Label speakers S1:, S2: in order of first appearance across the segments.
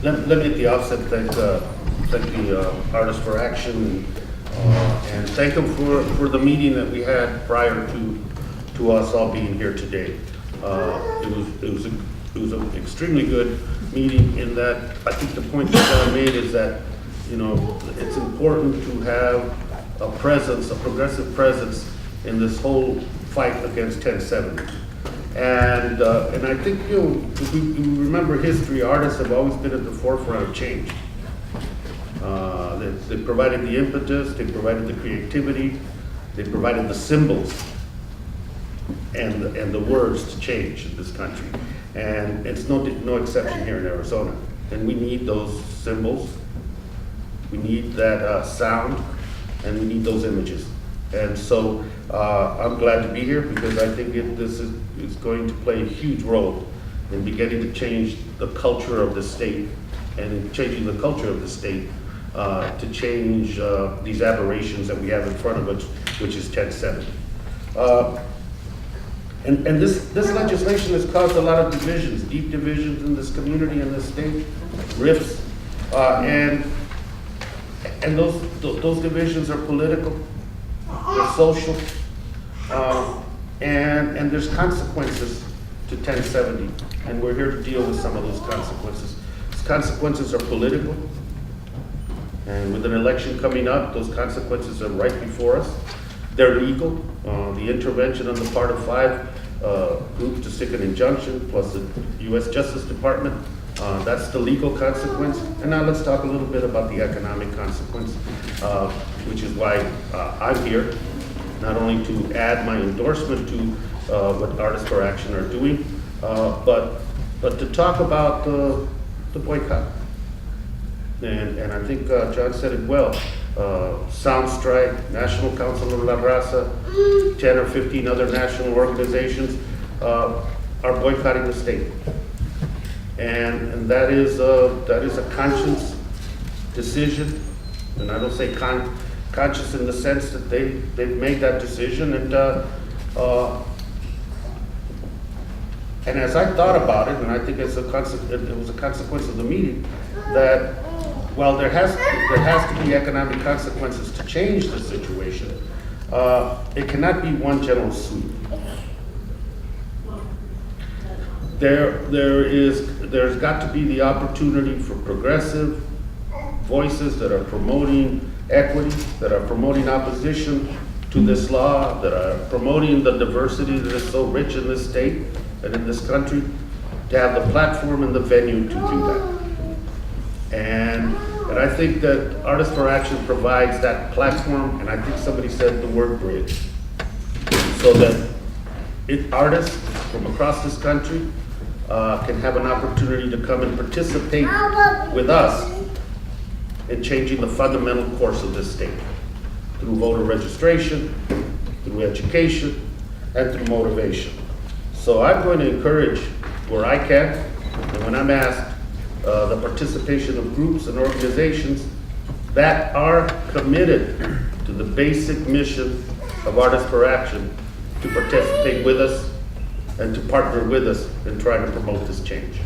S1: Let me at the outset thank the Artists for Action and thank them for the meeting that we had prior to us all being here today. It was an extremely good meeting in that I think the point that John made is that, you know, it's important to have a presence, a progressive presence in this whole fight against 1070. And I think, you know, if we remember history, artists have always been at the forefront of change. They provided the impetus, they provided the creativity, they provided the symbols and the words to change in this country. And it's no exception here in Arizona. And we need those symbols, we need that sound, and we need those images. And so I'm glad to be here because I think this is going to play a huge role in beginning to change the culture of the state and in changing the culture of the state to change these aberrations that we have in front of us, which is 1070. And this legislation has caused a lot of divisions, deep divisions in this community and this state, rifts, and those divisions are political, they're social, and there's consequences to 1070, and we're here to deal with some of those consequences. Those consequences are political, and with an election coming up, those consequences are right before us. They're legal. The intervention on the part of 5 groups to stick an injunction, plus the U.S. Justice Department, that's the legal consequence. And now let's talk a little bit about the economic consequence, which is why I'm here, not only to add my endorsement to what Artists for Action are doing, but to talk about the boycott. And I think John said it well. Sound Strike, National Council of La Raza, 10 or 15 other national organizations are boycotting the state. And that is a conscious decision. And I don't say conscious in the sense that they've made that decision. And as I thought about it, and I think it was a consequence of the meeting, that while there has to be economic consequences to change the situation, it cannot be one general sweep. There's got to be the opportunity for progressive voices that are promoting equity, that are promoting opposition to this law, that are promoting the diversity that is so rich in this state and in this country, to have the platform and the venue to do that. And I think that Artists for Action provides that platform, and I think somebody said the word bridge, so that artists from across this country can have an opportunity to come and participate with us in changing the fundamental course of this state through voter registration, through education, and through motivation. So I'm going to encourage where I can, and when I'm asked, the participation of groups and organizations that are committed to the basic mission of Artists for Action to participate with us and to partner with us in trying to promote this change.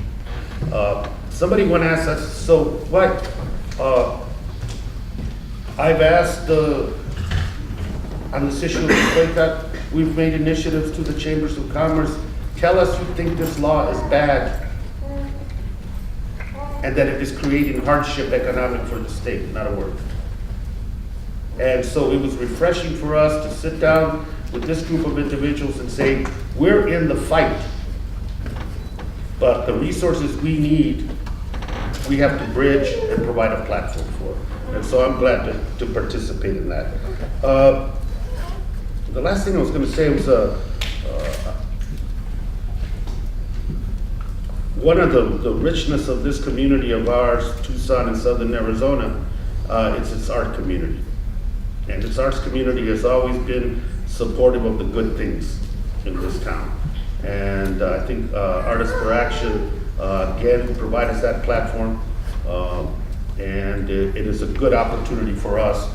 S1: Somebody once asked us, so what? I've asked on this issue of the boycott, we've made initiatives to the Chambers of Commerce. Tell us you think this law is bad and that it is creating hardship economic for the state, not a word. And so it was refreshing for us to sit down with this group of individuals and say, we're in the fight, but the resources we need, we have to bridge and provide a platform for. And so I'm glad to participate in that. The last thing I was going to say was one of the richness of this community of ours, Tucson and Southern Arizona, is its art community. And its arts community has always been supportive of the good things in this town. And I think Artists for Action, again, provide us that platform. And it is a good opportunity for us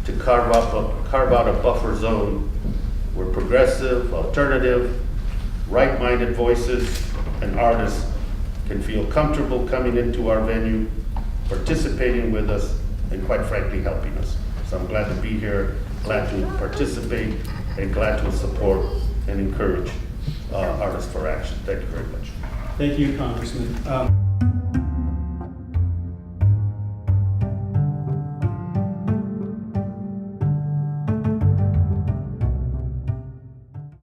S1: to carve out a buffer zone where progressive, alternative, right-minded voices and artists can feel comfortable coming into our venue, participating with us, and quite frankly, helping us. So I'm glad to be here, glad to participate, and glad to support and encourage Artists for Action. Thank you very much.
S2: Thank you, Congressman.